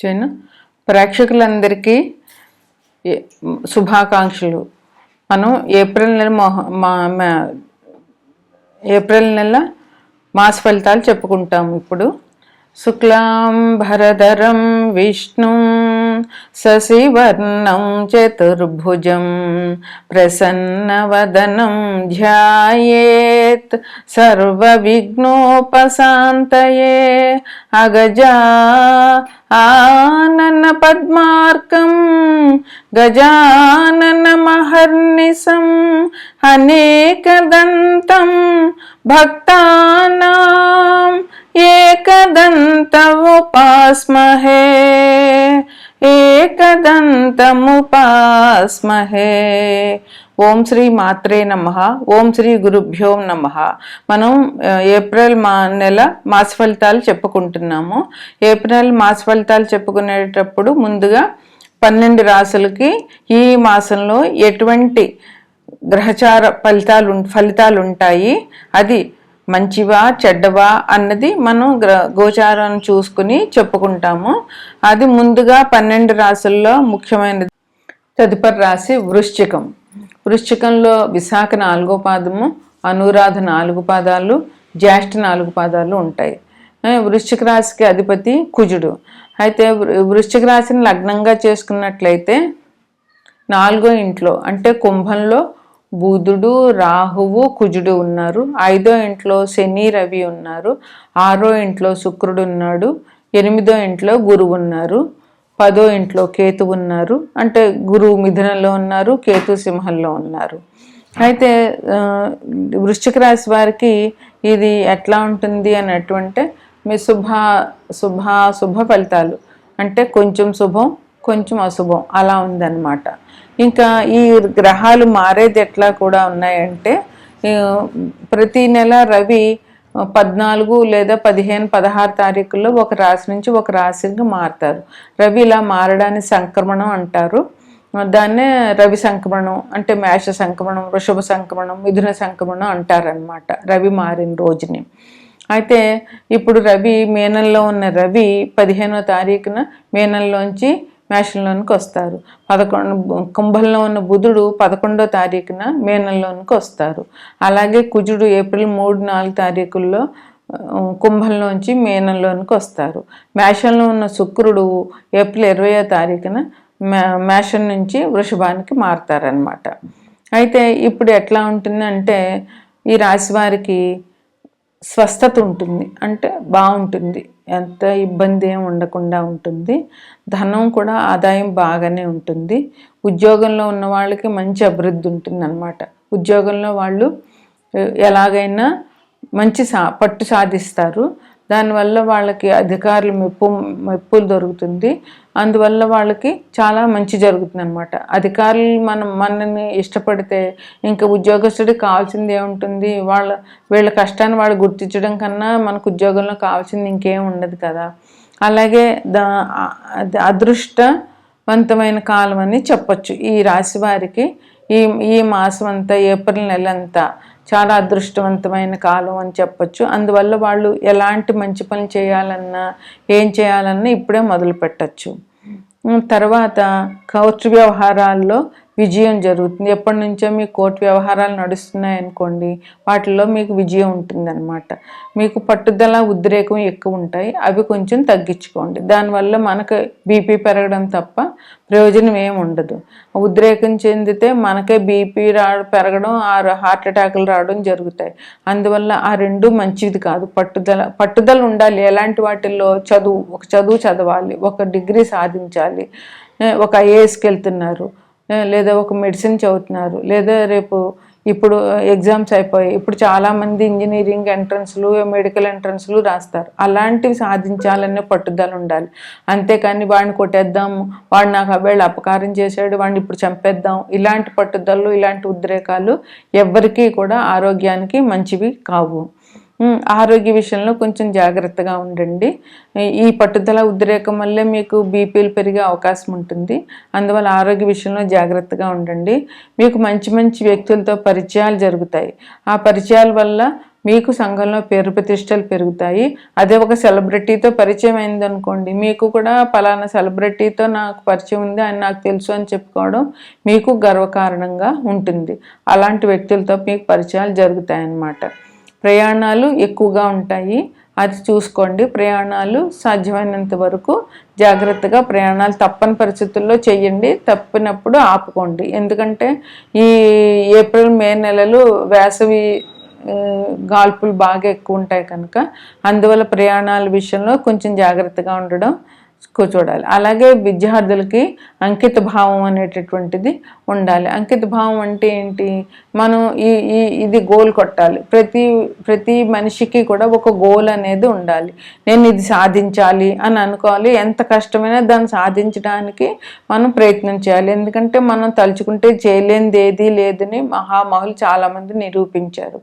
చేయను. ప్రేక్షకులందరికీ శుభాకాంక్షలు. మనం ఏప్రిల్ నెల మాస ఫలితాలు చెప్పుకుంటాము. ఇప్పుడు శుక్లాం భరధరం విష్ణుం శశివర్ణం చతుర్భుజం ప్రసన్నవదనం ధ్యాయేత్ సర్వవిఘ్నోపశాంతయే అగజా ఆనన పద్మార్కం గజానన మహర్నిశం అనేకదంతం భక్తానాం ఏకదంతముపాస్మహే ఏకదంతముపాస్మహే. ఓం శ్రీ మాత్రే నమః. ఓం శ్రీ గురుభ్యో నమః. మనం ఏప్రిల్ నెల మాస ఫలితాలు చెప్పుకుంటున్నాము. ఏప్రిల్ మాస ఫలితాలు చెప్పుకునేటప్పుడు ముందుగా 12 రాసులకి ఈ మాసంలో ఎటువంటి గ్రహచార ఫలితాలు ఉంటాయి, అది మంచివా చెడ్డవా అన్నది మనం గోచారం చూసుకుని చెప్పుకుంటాము. అది ముందుగా 12 రాసుల్లో ముఖ్యమైనది. తదుపరి రాశి వృశ్చికం. వృశ్చికంలో విశాఖ 4వ పాదము, అనురాధ 4 పాదాలు, జ్యేష్ఠ 4 పాదాలు ఉంటాయి. వృశ్చిక రాశికి అధిపతి కుజుడు. అయితే వృశ్చిక రాశిని లగ్నంగా చేసుకున్నట్లయితే 4వ ఇంట్లో అంటే కుంభంలో బుధుడు, రాహువు, కుజుడు ఉన్నారు. 5వ ఇంట్లో శని, రవి ఉన్నారు. 6వ ఇంట్లో శుక్రుడు ఉన్నాడు. 8వ ఇంట్లో గురువు ఉన్నారు. 10వ ఇంట్లో కేతు ఉన్నారు. అంటే గురువు మిథునంలో ఉన్నారు, కేతు సింహంలో ఉన్నారు. అయితే వృశ్చిక రాశి వారికి ఇది ఎట్లా ఉంటుంది అన్నటువంటి మీ శుభ ఫలితాలు అంటే కొంచెం శుభం కొంచెం అశుభం అలా ఉందన్నమాట. ఇంకా ఈ గ్రహాలు మారేది ఎట్లా కూడా ఉన్నాయంటే ప్రతి నెల రవి 14 లేదా 15, 16 తారీఖుల్లో ఒక రాశి నుంచి ఒక రాశికి మారుతారు. రవి ఇలా మారడాన్ని సంక్రమణం అంటారు. దాన్నే రవి సంక్రమణం అంటే మేష సంక్రమణం, వృషభ సంక్రమణం, మిథున సంక్రమణం అంటారనమాట రవి మారిన రోజుని. అయితే ఇప్పుడు రవి మీనంలో ఉన్న రవి 15వ తారీఖున మీనంలోంచి మేషంలోనికి వస్తారు. కుంభంలో ఉన్న బుధుడు 11వ తారీఖున మీనంలోనికి వస్తారు. అలాగే కుజుడు ఏప్రిల్ 3, 4 తారీఖుల్లో కుంభంలోంచి మీనంలోనికి వస్తారు. మేషంలో ఉన్న శుక్రుడు ఏప్రిల్ 20వ తారీఖున మేషం నుంచి వృషభానికి మారుతారనమాట. అయితే ఇప్పుడు ఎట్లా ఉంటుందంటే ఈ రాశి వారికి స్వస్థత ఉంటుంది, అంటే బాగుంటుంది, ఎంత ఇబ్బంది ఏమి ఉండకుండా ఉంటుంది. ధనం కూడా ఆదాయం బాగానే ఉంటుంది. ఉద్యోగంలో ఉన్న వాళ్ళకి మంచి అభివృద్ధి ఉంటుంది అన్నమాట. ఉద్యోగంలో వాళ్ళు ఎలాగైనా మంచి పట్టు సాధిస్తారు. దానివల్ల వాళ్ళకి అధికారులు మెప్పులు దొరుకుతుంది. అందువల్ల వాళ్ళకి చాలా మంచి జరుగుతుంది అనమాట. అధికారులు మనల్ని ఇష్టపడితే ఇంకా ఉద్యోగస్తుడికి కావాల్సింది ఏముంటుంది, వీళ్ళ కష్టాన్ని వాళ్ళు గుర్తించడం కన్నా మనకు ఉద్యోగంలో కావాల్సింది ఇంకేం ఉండదు కదా. అలాగే అదృష్టవంతమైన కాలం అని చెప్పచ్చు. ఈ రాశి వారికి ఈ మాసం అంతా, ఏప్రిల్ నెల అంతా చాలా అదృష్టవంతమైన కాలం అని చెప్పచ్చు. అందువల్ల వాళ్ళు ఎలాంటి మంచి పని చేయాలన్నా ఏం చేయాలన్నా ఇప్పుడే మొదలు పెట్టచ్చు. తర్వాత కోర్టు వ్యవహారాల్లో విజయం జరుగుతుంది. ఎప్పటి నుంచో మీ కోర్టు వ్యవహారాలు నడుస్తున్నాయనుకోండి, వాటిల్లో మీకు విజయం ఉంటుందన్నమాట. మీకు పట్టుదల, ఉద్రేకం ఎక్కువ ఉంటాయి, అవి కొంచెం తగ్గించుకోండి. దానివల్ల మనకు బీపీ పెరగడం తప్ప ప్రయోజనం ఏమి ఉండదు. ఉద్రేకం చెందితే మనకే బీపీ పెరగడం, హార్ట్ అటాకులు రావడం జరుగుతాయి. అందువల్ల ఆ రెండు మంచిది కాదు. పట్టుదల ఉండాలి. ఎలాంటి వాటిల్లో ఒక చదువు చదవాలి, ఒక డిగ్రీ సాధించాలి, ఒక ఐఏఎస్కి వెళ్తున్నారు, లేదా ఒక మెడిసిన్ చదువుతున్నారు, లేదా ఇప్పుడు ఎగ్జామ్స్ అయిపోయాయి, ఇప్పుడు చాలామంది ఇంజనీరింగ్ ఎంట్రన్స్లు, మెడికల్ ఎంట్రన్స్లు రాస్తారు. అలాంటివి సాధించాలనే పట్టుదల ఉండాలి. అంతేకాని వాడిని కొట్టేద్దాం, వాడు నాకు వీళ్ళు అపకారం చేశాడు, వాడిని ఇప్పుడు చంపేద్దాం, ఇలాంటి పట్టుదలలు, ఇలాంటి ఉద్రేకాలు ఎవ్వరికీ కూడా ఆరోగ్యానికి మంచివి కావు. ఆరోగ్య విషయంలో కొంచెం జాగ్రత్తగా ఉండండి. ఈ పట్టుదల, ఉద్రేకం వల్లే మీకు బీపీలు పెరిగే అవకాశం ఉంటుంది. అందువల్ల ఆరోగ్య విషయంలో జాగ్రత్తగా ఉండండి. మీకు మంచి మంచి వ్యక్తులతో పరిచయాలు జరుగుతాయి. ఆ పరిచయాల వల్ల మీకు సంఘంలో పేరు ప్రతిష్టలు పెరుగుతాయి. అదే ఒక సెలబ్రిటీతో పరిచయం అయిందనుకోండి, మీకు కూడా పలానా సెలబ్రిటీతో నాకు పరిచయం ఉంది, ఆయన నాకు తెలుసు అని చెప్పుకోవడం మీకు గర్వకారణంగా ఉంటుంది. అలాంటి వ్యక్తులతో మీకు పరిచయాలు జరుగుతాయన్నమాట. ప్రయాణాలు ఎక్కువగా ఉంటాయి, అది చూసుకోండి. ప్రయాణాలు సాధ్యమైనంత వరకు జాగ్రత్తగా ప్రయాణాలు తప్పని పరిస్థితుల్లో చేయండి, తప్పినప్పుడు ఆపుకోండి. ఎందుకంటే ఈ ఏప్రిల్ మే నెలలు వేసవి గాల్పులు బాగా ఎక్కువ ఉంటాయి కనుక అందువల్ల ప్రయాణాల విషయంలో కొంచెం జాగ్రత్తగా ఉండడం చూడాలి. అలాగే విద్యార్థులకి అంకిత భావం అనేటటువంటిది ఉండాలి. అంకిత భావం అంటే ఏంటి? మనం ఇది గోల్ కొట్టాలి. ప్రతి మనిషికి కూడా ఒక గోల్ అనేది ఉండాలి. నేను ఇది సాధించాలి అని అనుకోవాలి. ఎంత కష్టమైనా దాన్ని సాధించడానికి మనం ప్రయత్నం చేయాలి. ఎందుకంటే మనం తలుచుకుంటే చేయలేనిది ఏదీ లేదని మహామహులు చాలామంది నిరూపించారు.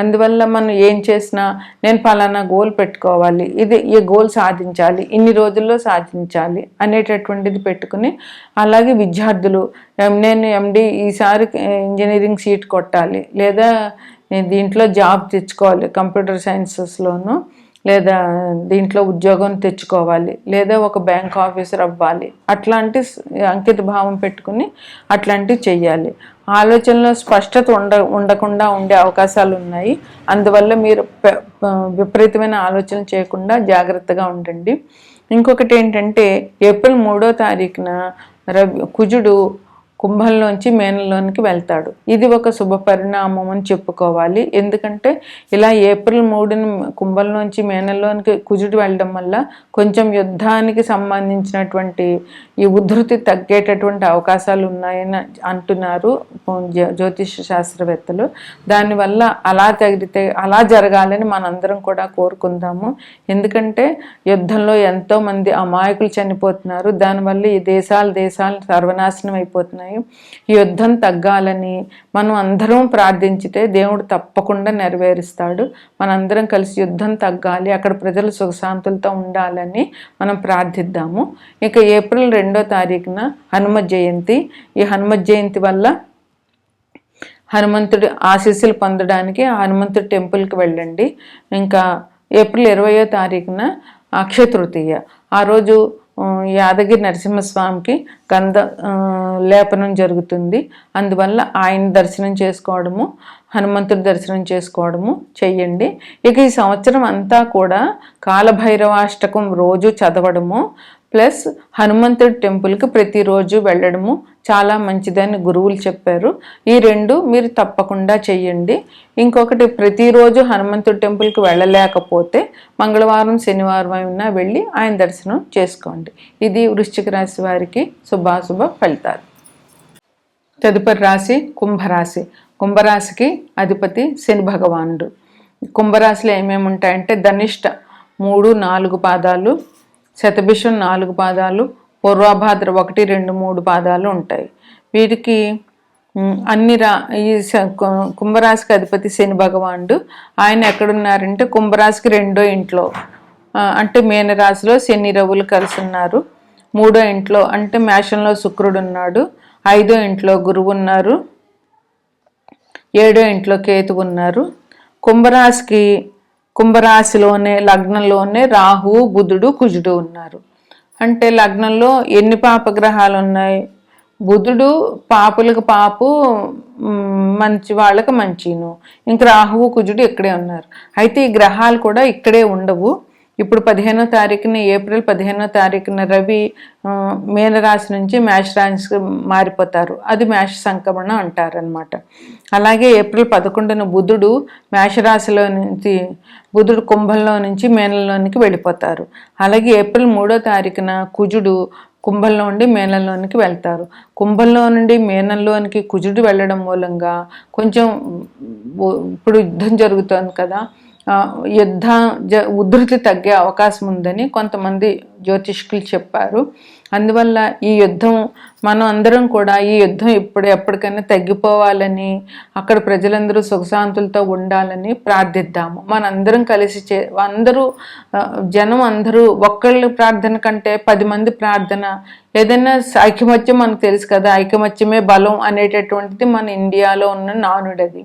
అందువల్ల మనం ఏం చేసినా నేను పలానా గోల్ పెట్టుకోవాలి, ఈ గోల్ సాధించాలి, ఇన్ని రోజుల్లో సాధించాలి అనేటటువంటిది పెట్టుకుని, అలాగే విద్యార్థులు నేను ఎండి ఈసారి ఇంజనీరింగ్ సీట్ కొట్టాలి, లేదా దీంట్లో జాబ్ తెచ్చుకోవాలి, కంప్యూటర్ సైన్సెస్లోను లేదా దీంట్లో ఉద్యోగం తెచ్చుకోవాలి, లేదా ఒక బ్యాంక్ ఆఫీసర్ అవ్వాలి, అట్లాంటి అంకిత భావం పెట్టుకుని అట్లాంటివి చెయ్యాలి. ఆలోచనలో స్పష్టత ఉండకుండా ఉండే అవకాశాలు ఉన్నాయి. అందువల్ల మీరు విపరీతమైన ఆలోచన చేయకుండా జాగ్రత్తగా ఉండండి. ఇంకొకటి ఏంటంటే ఏప్రిల్ 3వ తారీఖున కుజుడు కుంభంలోంచి మీనంలోనికి వెళ్తాడు. ఇది ఒక శుభ పరిణామం అని చెప్పుకోవాలి. ఎందుకంటే ఇలా ఏప్రిల్ 3ని కుంభంలోంచి మీనంలోనికి కుజుడు వెళ్ళడం వల్ల కొంచెం యుద్ధానికి సంబంధించినటువంటి ఈ ఉధృతి తగ్గేటటువంటి అవకాశాలు ఉన్నాయని అంటున్నారు జ్యోతిష శాస్త్రవేత్తలు. దానివల్ల అలా జరగాలని మనందరం కూడా కోరుకుందాము. ఎందుకంటే యుద్ధంలో ఎంతోమంది అమాయకులు చనిపోతున్నారు. దానివల్ల ఈ దేశాలు సర్వనాశనం అయిపోతున్నాయి. ఈ యుద్ధం తగ్గాలని మనం అందరం ప్రార్థించితే దేవుడు తప్పకుండా నెరవేరుస్తాడు. మనందరం కలిసి యుద్ధం తగ్గాలి, అక్కడ ప్రజలు సుఖశాంతులతో ఉండాలని మనం ప్రార్థిద్దాము. ఇక ఏప్రిల్ 2వ తారీఖున హనుమత్ జయంతి. ఈ హనుమత్ జయంతి వల్ల హనుమంతుడి ఆశీస్సులు పొందడానికి హనుమంతుడి టెంపుల్కి వెళ్ళండి. ఇంకా ఏప్రిల్ 20వ తారీఖున అక్షయ తృతీయ. ఆ రోజు యాదగిరి నరసింహస్వామికి గంధ లేపనం జరుగుతుంది. అందువల్ల ఆయన దర్శనం చేసుకోవడము, హనుమంతుడి దర్శనం చేసుకోవడము చెయ్యండి. ఇక ఈ సంవత్సరం అంతా కూడా కాలభైరవాష్టకం రోజు చదవడము ప్లస్ హనుమంతుడి టెంపుల్కి ప్రతిరోజు వెళ్ళడము చాలా మంచిదని గురువులు చెప్పారు. ఈ రెండు మీరు తప్పకుండా చెయ్యండి. ఇంకొకటి, ప్రతిరోజు హనుమంతుడి టెంపుల్కి వెళ్ళలేకపోతే మంగళవారం శనివారం అయినా వెళ్ళి ఆయన దర్శనం చేసుకోండి. ఇది వృశ్చిక రాశి వారికి శుభాశుభ ఫలితాలు. తదుపరి రాశి కుంభరాశి. కుంభరాశికి అధిపతి శని భగవానుడు. కుంభరాశిలో ఏమేమి ఉంటాయంటే ధనిష్ట 3, 4 పాదాలు, శతభిషం 4 పాదాలు, పూర్వభాద్ర 1, 2, 3 పాదాలు ఉంటాయి. వీటికి ఈ కుంభరాశికి అధిపతి శని భగవానుడు. ఆయన ఎక్కడున్నారంటే కుంభరాశికి 2వ ఇంట్లో అంటే మీనరాశిలో శని రవులు కలిసి ఉన్నారు. 3వ ఇంట్లో అంటే మేషంలో శుక్రుడు ఉన్నాడు. 5వ ఇంట్లో గురువు ఉన్నారు. 7వ ఇంట్లో కేతువు ఉన్నారు. కుంభరాశిలోనే లగ్నంలోనే రాహువు, బుధుడు, కుజుడు ఉన్నారు. అంటే లగ్నంలో ఎన్ని పాపగ్రహాలు ఉన్నాయి? బుధుడు పాపులకు పాపు, మంచి వాళ్ళకి మంచిను. ఇంక రాహువు, కుజుడు ఇక్కడే ఉన్నారు. అయితే ఈ గ్రహాలు కూడా ఇక్కడే ఉండవు. ఇప్పుడు 15వ తారీఖున ఏప్రిల్ 15వ తారీఖున రవి మీనరాశి నుంచి మేషరాశికి మారిపోతారు. అది మేష సంక్రమణ అంటారనమాట. అలాగే ఏప్రిల్ 11న బుధుడు మేషరాశిలో నుంచి కుంభంలో నుంచి మీనంలోనికి వెళ్ళిపోతారు. అలాగే ఏప్రిల్ 3వ తారీఖున కుజుడు కుంభంలో నుండి మీనంలోనికి వెళ్తారు. కుంభంలో నుండి మీనంలోనికి కుజుడు వెళ్ళడం మూలంగా కొంచెం ఇప్పుడు యుద్ధం జరుగుతుంది కదా, ఉధృతి తగ్గే అవకాశం ఉందని కొంతమంది జ్యోతిష్కులు చెప్పారు. అందువల్ల ఈ యుద్ధం మనం అందరం కూడా ఈ యుద్ధం ఎప్పటికైనా తగ్గిపోవాలని, అక్కడ ప్రజలందరూ సుఖశాంతులతో ఉండాలని ప్రార్థిద్దాము. మనందరం కలిసి జనం అందరూ ఒక్కళ్ళ ప్రార్థన కంటే 10 మంది ప్రార్థన, ఏదైనా ఐకమత్యం మనకు తెలుసు కదా, ఐకమత్యమే బలం అనేటటువంటిది మన ఇండియాలో ఉన్న నానుడది.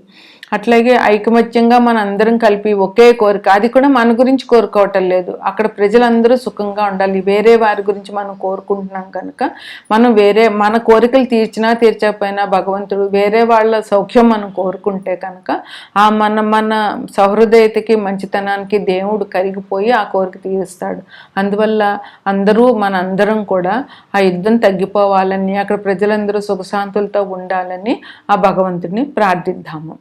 అట్లాగే ఐకమత్యంగా మన అందరం కలిపి ఒకే కోరిక, అది కూడా మన గురించి కోరుకోవటం లేదు, అక్కడ ప్రజలందరూ సుఖంగా ఉండాలి, వేరే వారి గురించి మనం కోరుకుంటున్నాం కనుక మనం మన కోరికలు తీర్చినా తీర్చకపోయినా భగవంతుడు వేరే వాళ్ళ సౌఖ్యం మనం కోరుకుంటే కనుక ఆ మన సహృదయతకి మంచితనానికి దేవుడు కరిగిపోయి ఆ కోరిక తీరుస్తాడు. అందువల్ల మనందరం కూడా ఆ యుద్ధం తగ్గిపోవాలని, అక్కడ ప్రజలందరూ సుఖశాంతులతో ఉండాలని ఆ భగవంతుడిని ప్రార్థిద్దాము.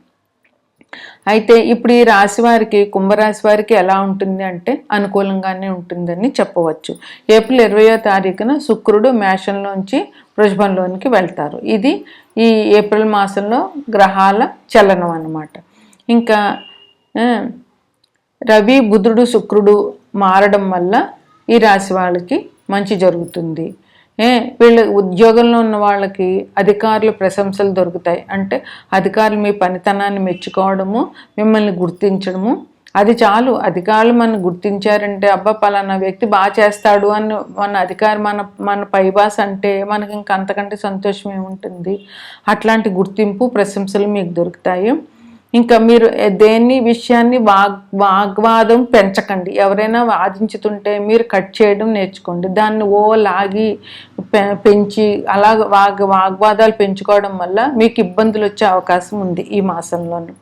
అయితే ఇప్పుడు ఈ రాశి వారికి, కుంభరాశి వారికి ఎలా ఉంటుంది అంటే అనుకూలంగానే ఉంటుందని చెప్పవచ్చు. ఏప్రిల్ 20వ తారీఖున శుక్రుడు మేషంలోంచి వృషభంలోనికి వెళ్తారు. ఇది ఈ ఏప్రిల్ మాసంలో గ్రహాల చలనం అన్నమాట. ఇంకా రవి, బుధుడు, శుక్రుడు మారడం వల్ల ఈ రాశి వాళ్ళకి మంచి జరుగుతుంది. వీళ్ళ ఉద్యోగంలో ఉన్న వాళ్ళకి అధికారుల ప్రశంసలు దొరుకుతాయి. అంటే అధికారులు మీ పనితనాన్ని మెచ్చుకోవడము, మిమ్మల్ని గుర్తించడము, అది చాలు. అధికారులు మనం గుర్తించారంటే అబ్బా పలానా వ్యక్తి బాగా చేస్తాడు అని మన అధికారి మన పైబాస్ అంటే మనకి ఇంకా అంతకంటే సంతోషం ఏముంటుంది. అట్లాంటి గుర్తింపు, ప్రశంసలు మీకు దొరుకుతాయి. ఇంకా మీరు దేన్ని విషయాన్ని వాగ్వాదం పెంచకండి. ఎవరైనా వాదించుతుంటే మీరు కట్ చేయడం నేర్చుకోండి. దాన్ని లాగి పెంచి అలా వాగ్వాదాలు పెంచుకోవడం వల్ల మీకు ఇబ్బందులు వచ్చే అవకాశం ఉంది ఈ మాసంలోనూ.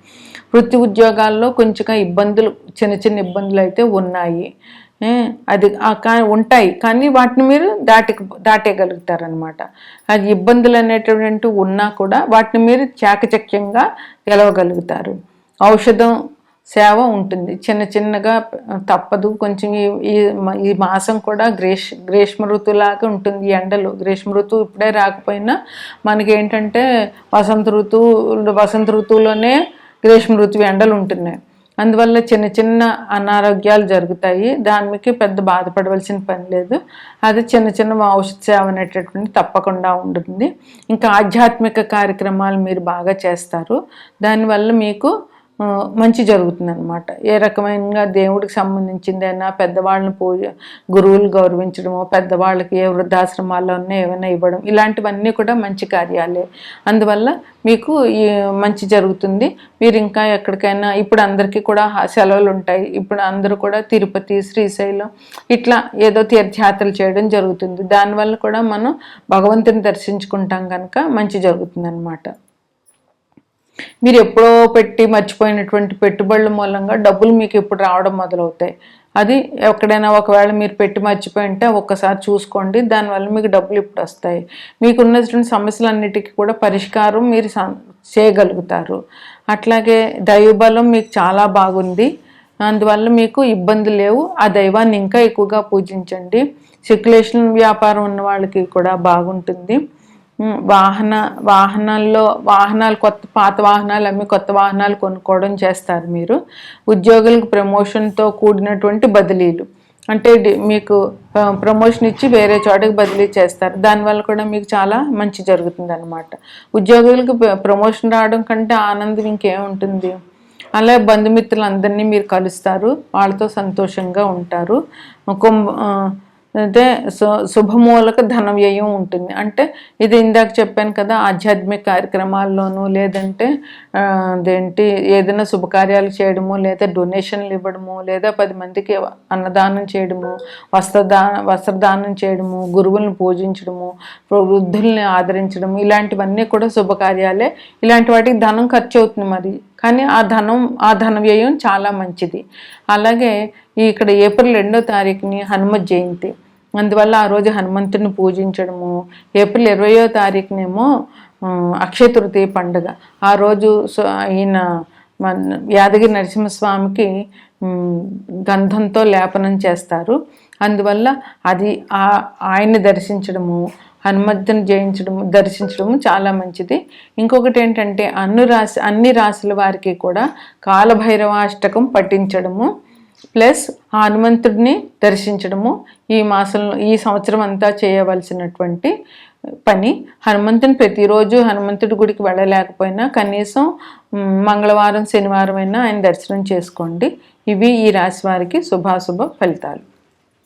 వృత్తి ఉద్యోగాల్లో కొంచెం ఇబ్బందులు, చిన్న ఇబ్బందులు అయితే ఉన్నాయి. అది ఉంటాయి, కానీ వాటిని మీరు దాటేయగలుగుతారనమాట. అది ఇబ్బందులు అనేటువంటి ఉన్నా కూడా వాటిని మీరు చాకచక్యంగా గెలవగలుగుతారు. ఔషధం సేవ ఉంటుంది, చిన్నగా తప్పదు. కొంచెం ఈ మాసం కూడా గ్రీష్మ ఋతువులాగా ఉంటుంది. ఈ ఎండలు గ్రీష్మ ఋతువు ఇప్పుడే రాకపోయినా మనకేంటంటే వసంత ఋతువులోనే గ్రీష్మ ఋతువు ఎండలు ఉంటున్నాయి. అందువల్ల చిన్న అనారోగ్యాలు జరుగుతాయి. దానికి పెద్ద బాధపడవలసిన పని లేదు. అది చిన్న ఔషధ సేవ అనేటటువంటి తప్పకుండా ఉంటుంది. ఇంకా ఆధ్యాత్మిక కార్యక్రమాలు మీరు బాగా చేస్తారు. దానివల్ల మీకు మంచి జరుగుతుంది అనమాట. ఏ రకమైన దేవుడికి సంబంధించిందైనా పెద్దవాళ్ళని గురువులు గౌరవించడము, పెద్దవాళ్ళకి ఏ వృద్ధాశ్రమాల్లో ఏమైనా ఇవ్వడం, ఇలాంటివన్నీ కూడా మంచి కార్యాలే. అందువల్ల మీకు మంచి జరుగుతుంది. మీరు ఇంకా ఎక్కడికైనా, ఇప్పుడు అందరికీ కూడా సెలవులు ఉంటాయి. ఇప్పుడు అందరూ కూడా తిరుపతి, శ్రీశైలం ఇట్లా ఏదో తీర్థయాత్రలు చేయడం జరుగుతుంది. దానివల్ల కూడా మనం భగవంతుని దర్శించుకుంటాం కనుక మంచి జరుగుతుంది అన్నమాట. మీరు ఎప్పుడో మర్చిపోయినటువంటి పెట్టుబడుల మూలంగా డబ్బులు మీకు ఇప్పుడు రావడం మొదలవుతాయి. అది ఎక్కడైనా ఒకవేళ మీరు మర్చిపోయి ఉంటే ఒక్కసారి చూసుకోండి. దానివల్ల మీకు డబ్బులు ఇప్పుడు వస్తాయి. మీకు ఉన్నటువంటి సమస్యలన్నిటికీ కూడా పరిష్కారం మీరు చేయగలుగుతారు. అట్లాగే దైవబలం మీకు చాలా బాగుంది. అందువల్ల మీకు ఇబ్బంది లేవు. ఆ దైవాన్ని ఇంకా ఎక్కువగా పూజించండి. సర్క్యులేషన్ వ్యాపారం ఉన్న వాళ్ళకి కూడా బాగుంటుంది. వాహనాలు పాత వాహనాలు అమ్మి కొత్త వాహనాలు కొనుక్కోవడం చేస్తారు మీరు. ఉద్యోగులకు ప్రమోషన్తో కూడినటువంటి బదిలీలు, అంటే మీకు ప్రమోషన్ ఇచ్చి వేరే చోటకి బదిలీ చేస్తారు. దానివల్ల కూడా మీకు చాలా మంచి జరుగుతుంది అన్నమాట. ఉద్యోగులకు ప్రమోషన్ రావడం కంటే ఆనందం ఇంకేముంటుంది. అలా బంధుమిత్రులందరినీ మీరు కలుస్తారు, వాళ్ళతో సంతోషంగా ఉంటారు. అంటే శుభమూలక ధన వ్యయం ఉంటుంది. అంటే ఇది ఇందాక చెప్పాను కదా, ఆధ్యాత్మిక కార్యక్రమాల్లోనూ లేదంటే ఏదైనా శుభకార్యాలు చేయడము, లేదా డొనేషన్లు ఇవ్వడము, లేదా 10 మందికి అన్నదానం చేయడము, వస్త్రదానం చేయడము, గురువులను పూజించడము, వృద్ధుల్ని ఆదరించడము, ఇలాంటివన్నీ కూడా శుభకార్యాలే. ఇలాంటి వాటికి ధనం ఖర్చు అవుతుంది మరి, కానీ ఆ ధన వ్యయం చాలా మంచిది. అలాగే ఇక్కడ ఏప్రిల్ 2వ తారీఖుని హనుమత్ జయంతి, అందువల్ల ఆ రోజు హనుమంతుడిని పూజించడము. ఏప్రిల్ 20వ తారీఖునేమో అక్షయ తృతీయ పండుగ. ఆ రోజు ఈయన యాదగిరి నరసింహస్వామికి గంధంతో లేపనం చేస్తారు. అందువల్ల అది ఆయన్ని దర్శించడము, హనుమంతుని దర్శించడము చాలా మంచిది. ఇంకొకటి ఏంటంటే అన్ని రాశుల వారికి కూడా కాలభైరవాష్టకం పఠించడము ప్లస్ హనుమంతుడిని దర్శించడము ఈ సంవత్సరం అంతా చేయవలసినటువంటి పని. హనుమంతుని ప్రతిరోజు హనుమంతుడి గుడికి వెళ్ళలేకపోయినా కనీసం మంగళవారం, శనివారం అయినా ఆయన దర్శనం చేసుకోండి. ఇవి ఈ రాశి వారికి శుభాశుభ ఫలితాలు.